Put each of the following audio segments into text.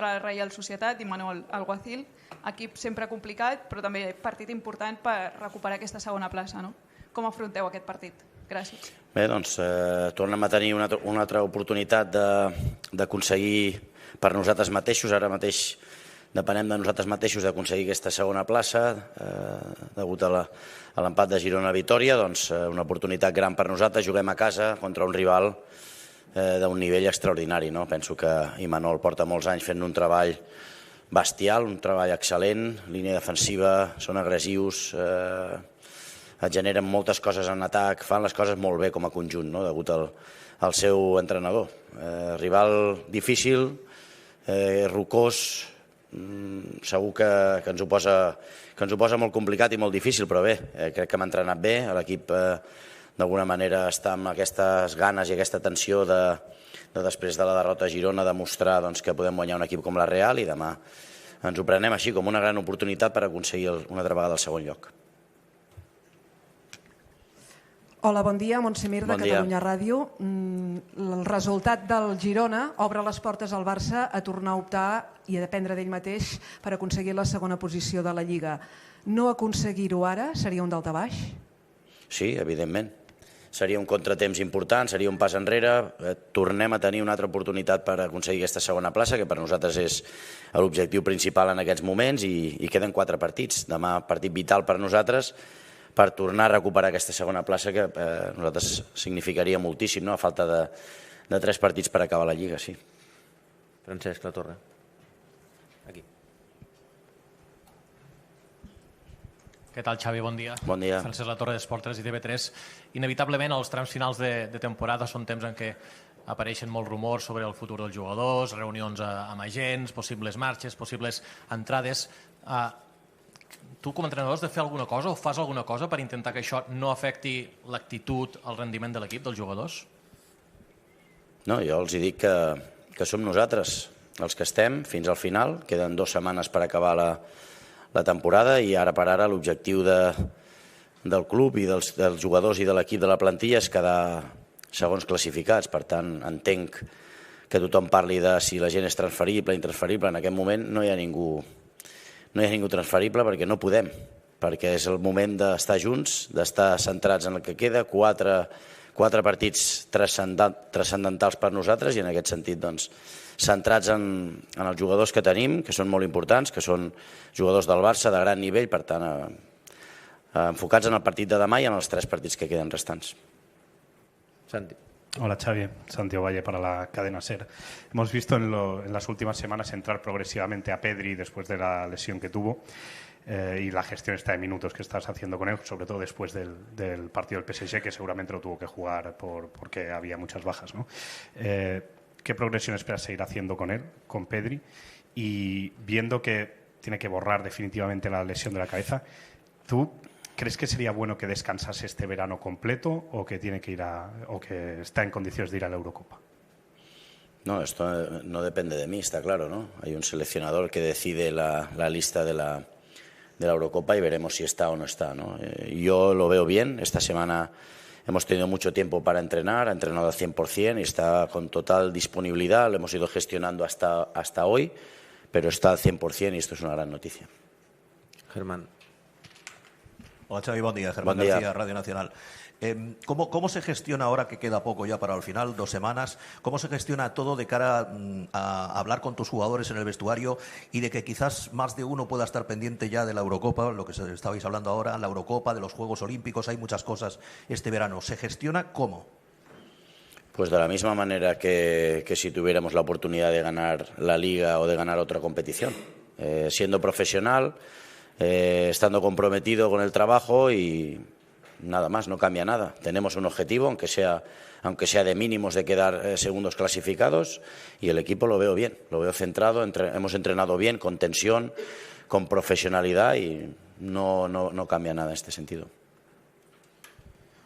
la Reial Societat i Manuel Alguacil. Equip sempre complicat, però també partit important per recuperar aquesta segona plaça. No? Com afronteu aquest partit? Gràcies. Bé, doncs tornem a tenir una altra oportunitat d'aconseguir per nosaltres mateixos. Ara mateix depenem de nosaltres mateixos d'aconseguir aquesta segona plaça degut a l'empat de Girona-Vitòria. Doncs una oportunitat gran per nosaltres. Juguem a casa contra un rival d'un nivell extraordinari. Penso que Imanol porta molts anys fent un treball bestial, un treball excel·lent, línia defensiva, són agressius, et generen moltes coses en atac, fan les coses molt bé com a conjunt, degut al seu entrenador. Rival difícil, rocós, segur que ens ho posa molt complicat i molt difícil, però bé, crec que hem entrenat bé, l'equip d'alguna manera està amb aquestes ganes i aquesta tensió de després de la derrota a Girona demostrar que podem guanyar un equip com la Real i demà ens ho prenem així com una gran oportunitat per aconseguir una altra vegada el segon lloc. Hola, bon dia. Montse Mir, de Catalunya Ràdio. El resultat del Girona obre les portes al Barça a tornar a optar i a dependre d'ell mateix per aconseguir la segona posició de la Lliga. No aconseguir-ho ara seria un daltabaix? Sí, evidentment. Seria un contratemps important, seria un pas enrere. Tornem a tenir una altra oportunitat per aconseguir aquesta segona plaça, que per nosaltres és l'objectiu principal en aquests moments, i queden 4 partits. Demà, partit vital per nosaltres, per tornar a recuperar aquesta segona plaça, que a nosaltres significaria moltíssim, a falta de 3 partits per acabar la Lliga, sí. Francesc Latorre. Aquí. Què tal, Xavi? Bon dia. Bon dia. Francesc Latorre, d'Esport 3 i TV3. Inevitablement, els trams finals de temporada són temps en què apareixen molts rumors sobre el futur dels jugadors, reunions amb agents, possibles marxes, possibles entrades. Tu, com a entrenador, has de fer alguna cosa o fas alguna cosa per intentar que això no afecti l'actitud, el rendiment de l'equip, dels jugadors? No, jo els dic que som nosaltres els que estem fins al final. Queden 2 setmanes per acabar la temporada i ara per ara l'objectiu del club i dels jugadors i de l'equip de la plantilla és quedar segons classificats. Per tant, entenc que tothom parli de si la gent és transferible, intransferible. En aquest moment no hi ha ningú transferible perquè no podem, perquè és el moment d'estar junts, d'estar centrats en el que queda, 4 partits transcendentals per nosaltres i en aquest sentit centrats en els jugadors que tenim, que són molt importants, que són jugadors del Barça de gran nivell, per tant enfocats en el partit de demà y en los 3 partidos que quedan restantes. Santi. Hola Xavi, Santiago Valle para la cadena SER. Hemos visto en las últimas semanas entrar progresivamente a Pedri después de la lesión que tuvo y la gestión esta de minutos que estás haciendo con él, sobre todo después del partido del PSG, que seguramente lo tuvo que jugar porque había muchas bajas, ¿no? ¿Qué progresión esperas seguir haciendo con él, con Pedri? Y viendo que tiene que borrar definitivamente la lesión de la cabeza, ¿tú crees que sería bueno que descansase este verano completo o que tiene que ir o que está en condiciones de ir a la Eurocopa? No, esto no depende de mí, está claro, ¿no? Hay un seleccionador que decide la lista de la Eurocopa y veremos si está o no está, ¿no? Yo lo veo bien. Esta semana hemos tenido mucho tiempo para entrenar, ha entrenado al 100% y está con total disponibilidad. Lo hemos ido gestionando hasta hoy, pero está al 100% y esto es una gran noticia. Germán. Hola Xavi, bon dia. Germán García, Radio Nacional. ¿Cómo se gestiona ahora que queda poco ya para el final, 2 semanas? ¿Cómo se gestiona todo de cara a hablar con tus jugadores en el vestuario y de que quizás más de uno pueda estar pendiente ya de la Eurocopa, lo que estabais hablando ahora, la Eurocopa, de los Juegos Olímpicos? Hay muchas cosas este verano. ¿Se gestiona cómo? Pues de la misma manera que si tuviéramos la oportunidad de ganar la Liga o de ganar otra competición. Siendo profesional, estando comprometido con el trabajo y nada más, no cambia nada. Tenemos un objetivo, aunque sea de mínimos, de quedar segundos clasificados, y el equipo lo veo bien, lo veo centrado, hemos entrenado bien, con tensión, con profesionalidad y no cambia nada en este sentido.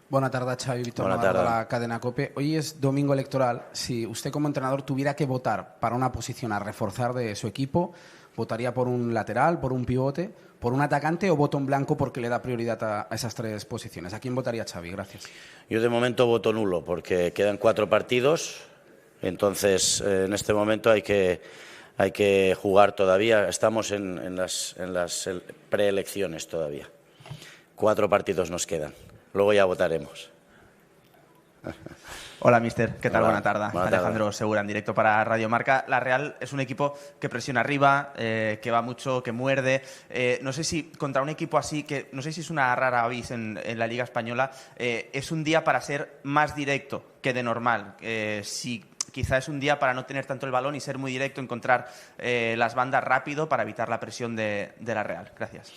Buenas tardes, Xavi. Víctor Navarro de la cadena COPE. Hoy es domingo electoral. Si usted como entrenador tuviera que votar para una posición a reforzar de su equipo, ¿votaría por un lateral, por un pivote, por un atacante o voto en blanco porque le da prioridad a esas 3 posiciones? ¿A quién votaría Xavi? Gracias. Yo de momento voto nulo porque quedan 4 partidos, entonces en este momento hay que hay que jugar todavía. Estamos en las preelecciones todavía. 4 partidos nos quedan. Luego ya votaremos. Hola, míster. ¿Qué tal? Hola. Buena tarde. Alejandro Segura, en directo para Radio Marca. La Real es un equipo que presiona arriba, que va mucho, que muerde. No sé si contra un equipo así, que no sé si es una rara avis en la Liga Española, es un día para ser más directo que de normal. Si quizá es un día para no tener tanto el balón y ser muy directo, encontrar las bandas rápido para evitar la presión de la Real. Gracias.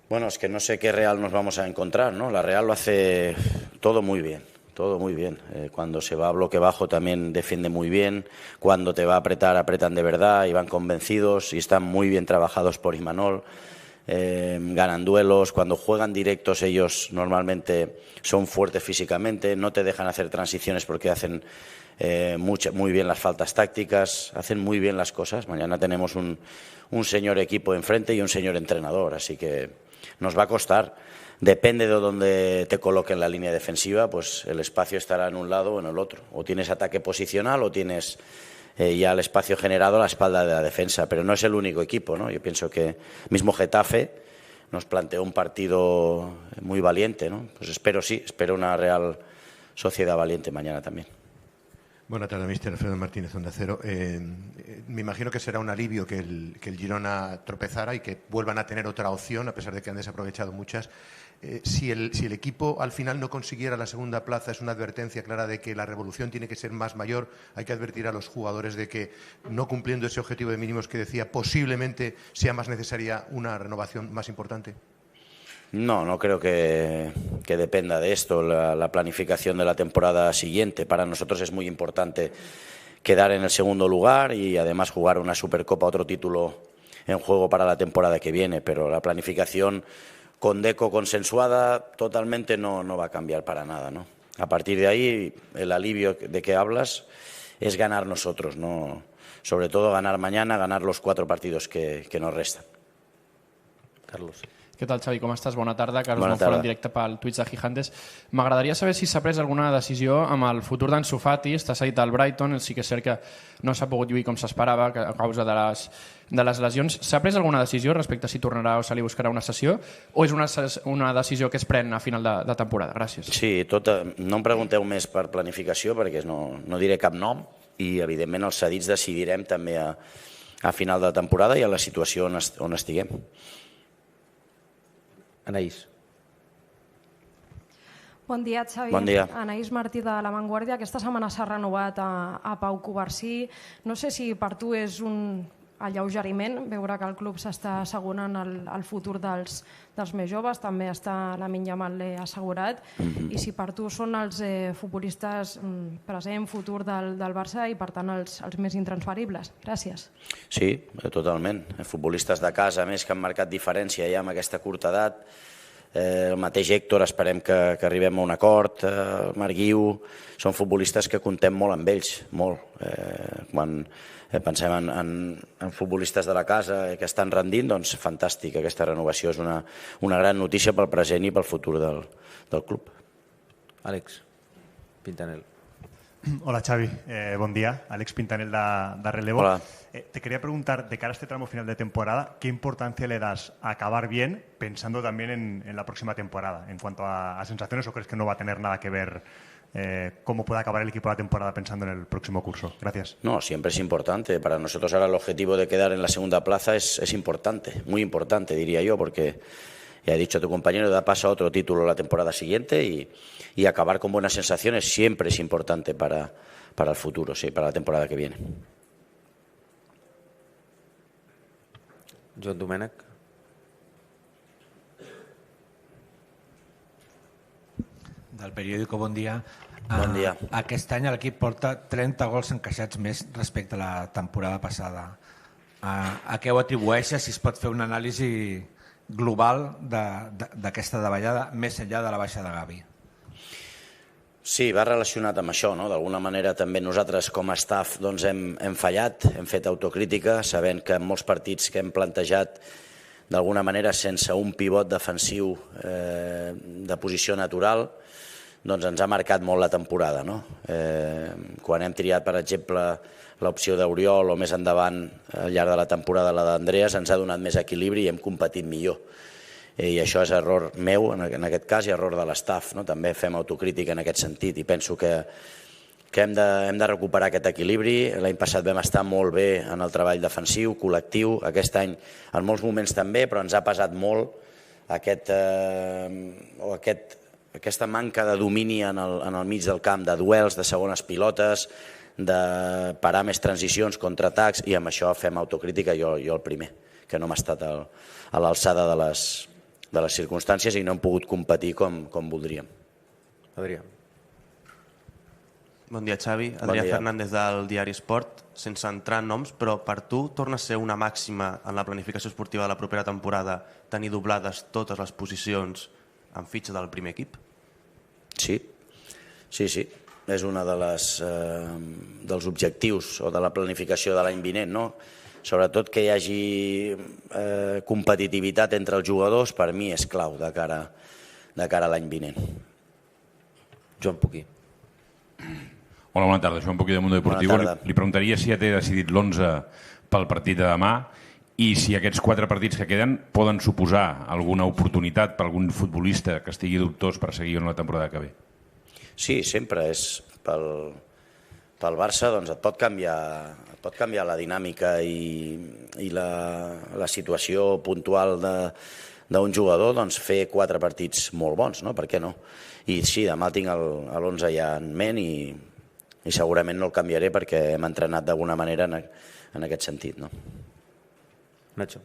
Bueno, es que no sé qué Real nos vamos a encontrar, ¿no? La Real lo hace todo muy bien. Todo muy bien. Cuando se va a bloque bajo también defiende muy bien. Cuando te va a apretar, apretan de verdad y van convencidos y están muy bien trabajados por Imanol. Ganan duelos. Cuando juegan directos ellos normalmente son fuertes físicamente, no te dejan hacer transiciones porque hacen muy bien las faltas tácticas, hacen muy bien las cosas. Mañana tenemos un señor equipo enfrente y un señor entrenador, así que nos va a costar. Depende de dónde te coloquen la línea defensiva, pues el espacio estará en un lado o en el otro. O tienes ataque posicional o tienes ya el espacio generado a la espalda de la defensa. Pero no es el único equipo, ¿no? Yo pienso que mismo Getafe nos planteó un partido muy valiente, ¿no? Pues espero una Real Sociedad valiente mañana también. Buenas tardes, míster. Alfredo Martínez, Onda Cero. Me imagino que será un alivio que el Girona tropezara y que vuelvan a tener otra opción, a pesar de que han desaprovechado muchas. Si el equipo al final no consiguiera la segunda plaza, es una advertencia clara de que la revolución tiene que ser más mayor. Hay que advertir a los jugadores de que, no cumpliendo ese objetivo de mínimos que decía, posiblemente sea más necesaria una renovación más importante. No creo que dependa de esto la planificación de la temporada siguiente. Para nosotros es muy importante quedar en el segundo lugar y además jugar una Supercopa, otro título en juego para la temporada que viene, pero la planificación con Deco consensuada totalmente no va a cambiar para nada, ¿no? A partir de ahí, el alivio de que hablas es ganar nosotros, ¿no? Sobre todo ganar mañana, ganar los 4 partidos que nos restan. Carlos. Què tal, Xavi? Com estàs? Bona tarda. Carlos Bona Monfort, tarda. en directe pel Twitch de Gigantes. M'agradaria saber si s'ha pres alguna decisió amb el futur d'Ansu Fati. Està cedit al Brighton. Sí que és cert que no s'ha pogut lluir com s'esperava a causa de les lesions. S'ha pres alguna decisió respecte a si tornarà o se li buscarà una sessió? O és una decisió que es pren a final de temporada? Gràcies. Sí, no em pregunteu més per planificació perquè no diré cap nom i, evidentment, els cedits decidirem també a final de temporada i a la situació on estiguem. Anaïs. Bon dia, Xavi. Bon dia. Anaïs Martí de La Vanguardia. Aquesta setmana s'ha renovat a Pau Covarsí. No sé si per tu és un alleugeriment veure que el club s'està assegurant el futur dels més joves, també està Lamine Yamal assegurat, i si per tu són els futbolistes present, futur del Barça i per tant els més intransferibles. Gràcies. Sí, totalment. Futbolistes de casa, a més, que han marcat diferència ja amb aquesta curta edat. El mateix Héctor, esperem que arribem a un acord. Marc Guiu, són futbolistes que contem molt amb ells, molt. Quan pensem en futbolistes de la casa que estan rendint, doncs fantàstic. Aquesta renovació és una gran notícia pel present i pel futur del club. Àlex Pintanel. Hola Xavi, buen día. Alex Pintanel da Relevo. Hola. Te quería preguntar, de cara a este tramo final de temporada, ¿qué importancia le das a acabar bien, pensando también en la próxima temporada? En cuanto a sensaciones, ¿o crees que no va a tener nada que ver cómo puede acabar el equipo la temporada pensando en el próximo curso? Gracias. No, siempre es importante. Para nosotros ahora el objetivo de quedar en la segunda plaza es importante, muy importante, diría yo, porque ya he dicho a tu compañero, da paso a otro título la temporada siguiente y acabar con buenas sensaciones siempre es importante para el futuro, sí, para la temporada que viene. Joan Domènech. Del periòdico Bon Dia. Bon dia. Aquest any l'equip porta 30 gols encaixats més respecte a la temporada passada. A què ho atribueixes, si es pot fer una anàlisi global d'aquesta davallada, més enllà de la baixa de Gavi? Sí, va relacionat amb això, no? D'alguna manera també nosaltres com a staff doncs hem fallat, hem fet autocrítica, sabent que en molts partits que hem plantejat d'alguna manera sense un pivot defensiu de posició natural, doncs ens ha marcat molt la temporada, no? Quan hem triat, per exemple, l'opció d'Oriol o més endavant al llarg de la temporada la d'Andreas, ens ha donat més equilibri i hem competit millor. I això és error meu en aquest cas i error de l'estaf. També fem autocrítica en aquest sentit i penso que hem de recuperar aquest equilibri. L'any passat vam estar molt bé en el treball defensiu, col·lectiu, aquest any en molts moments també, però ens ha pesat molt aquesta manca de domini en el mig del camp, de duels, de segones pilotes, de parar més transicions, contraatacs, i amb això fem autocrítica, jo el primer, que no hem estat a l'alçada de les circumstàncies i no hem pogut competir com voldríem. Adrià. Bon dia, Xavi. Adrià Fernández del diari Esport. Sense entrar en noms, però per tu torna a ser una màxima en la planificació esportiva de la propera temporada tenir doblades totes les posicions en fitxa del primer equip? Sí. És un dels objectius o de la planificació de l'any vinent, no? Sobretot que hi hagi competitivitat entre els jugadors, per mi és clau de cara a l'any vinent. Joan Puquí. Hola, bona tarda. Joan Puquí de Mundo Deportivo. Li preguntaria si ja té decidit l'11 pel partit de demà i si aquests 4 partits que queden poden suposar alguna oportunitat per algun futbolista que estigui dubtós per seguir en la temporada que ve. Sí, sempre és pel Barça, doncs et pot canviar la dinàmica i la situació puntual d'un jugador, doncs fer 4 partits molt bons, no? Per què no? I sí, demà tinc l'11 ja en ment i segurament no el canviaré perquè hem entrenat d'alguna manera en aquest sentit, no? Nacho.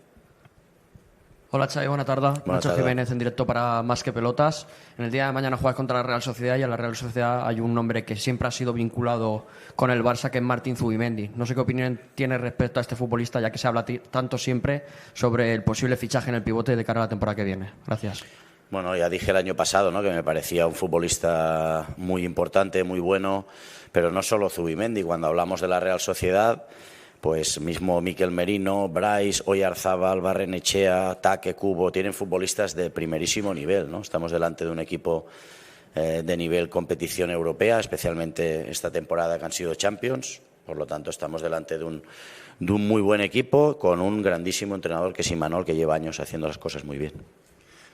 Hola Xavi, buena tarde. Nacho Jiménez en directo para Más que Pelotas. En el día de mañana juegas contra la Real Sociedad y en la Real Sociedad hay un nombre que siempre ha sido vinculado con el Barça, que es Martín Zubimendi. No sé qué opinión tiene respecto a este futbolista, ya que se habla tanto siempre sobre el posible fichaje en el pivote de cara a la temporada que viene. Gracias. Bueno, ya dije el año pasado, ¿no?, que me parecía un futbolista muy importante, muy bueno, pero no solo Zubimendi. Cuando hablamos de la Real Sociedad, pues mismo Mikel Merino, Brais, Oyarzábal, Barrenechea, Taque, Cubo, tienen futbolistas de primerísimo nivel, ¿no? Estamos delante de un equipo de nivel competición europea, especialmente esta temporada que han sido Champions. Por lo tanto, estamos delante de un muy buen equipo con un grandísimo entrenador que es Imanol, que lleva años haciendo las cosas muy bien.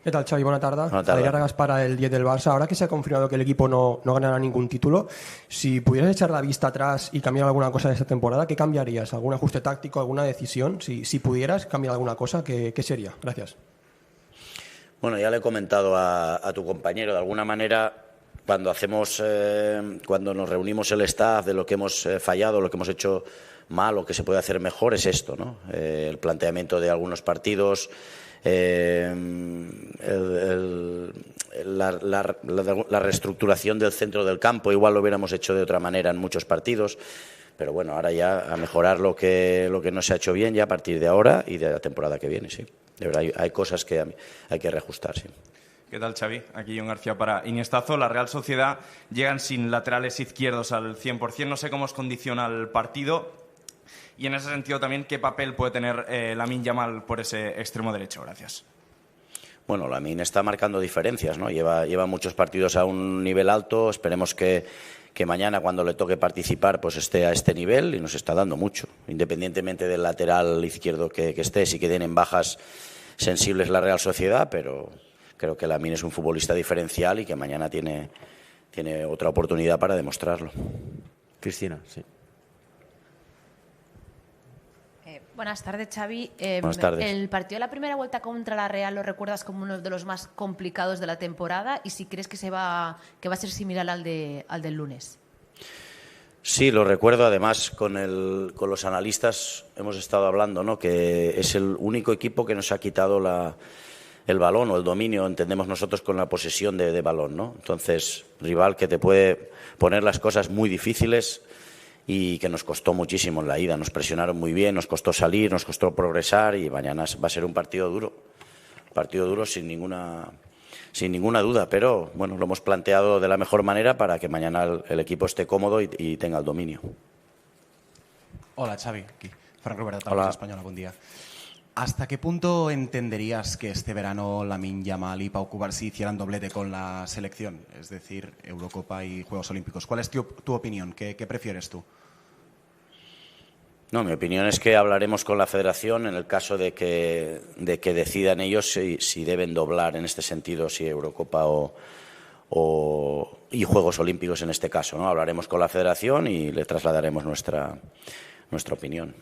¿Qué tal, Xavi? Buenas tardes. Buenas tardes. Adrià Ragas para el 10 del Barça. Ahora que se ha confirmado que el equipo no ganará ningún título, si pudieras echar la vista atrás y cambiar alguna cosa de esta temporada, ¿qué cambiarías? ¿Algún ajuste táctico, alguna decisión? Si pudieras cambiar alguna cosa, ¿qué sería? Gracias. Bueno, ya le he comentado a tu compañero, de alguna manera, cuando nos reunimos el staff de lo que hemos fallado, lo que hemos hecho mal o que se puede hacer mejor, es esto, ¿no? El planteamiento de algunos partidos, la reestructuración del centro del campo. Igual lo hubiéramos hecho de otra manera en muchos partidos, pero bueno, ahora ya a mejorar lo que no se ha hecho bien ya a partir de ahora y de la temporada que viene, sí. De verdad, hay cosas que hay que reajustar, sí. ¿Qué tal, Xavi? Aquí John García para Iniestazo. La Real Sociedad llegan sin laterales izquierdos al 100%. No sé cómo os condiciona el partido. Y en ese sentido también, ¿qué papel puede tener Lamine Yamal por ese extremo derecho? Gracias. Bueno, Lamine está marcando diferencias, ¿no? Lleva muchos partidos a un nivel alto. Esperemos que mañana, cuando le toque participar, pues esté a este nivel, y nos está dando mucho. Independientemente del lateral izquierdo que esté, sí que tienen bajas sensibles la Real Sociedad, pero creo que Lamine es un futbolista diferencial y que mañana tiene otra oportunidad para demostrarlo. Cristina, sí. Buenas tardes, Xavi. Buenas tardes. El partido de la primera vuelta contra la Real lo recuerdas como uno de los más complicados de la temporada, y si crees que va a ser similar al del lunes. Sí, lo recuerdo. Además, con los analistas hemos estado hablando, ¿no?, que es el único equipo que nos ha quitado el balón o el dominio, entendemos nosotros, con la posesión de balón, ¿no? Entonces, rival que te puede poner las cosas muy difíciles y que nos costó muchísimo en la ida. Nos presionaron muy bien, nos costó salir, nos costó progresar, y mañana va a ser un partido duro sin ninguna duda, pero bueno, lo hemos planteado de la mejor manera para que mañana el equipo esté cómodo y tenga el dominio. Hola, Xavi, aquí Frank Roberto, Televisión Española, buen día. ¿Hasta qué punto entenderías que este verano Lamine Yamal y Pau Cubarsí hicieran doblete con la selección? Es decir, Eurocopa y Juegos Olímpicos. ¿Cuál es tu opinión? ¿Qué prefieres tú? No, mi opinión es que hablaremos con la Federación en el caso de que decidan ellos si deben doblar en este sentido, si Eurocopa y Juegos Olímpicos en este caso, ¿no? Hablaremos con la Federación y le trasladaremos nuestra opinión.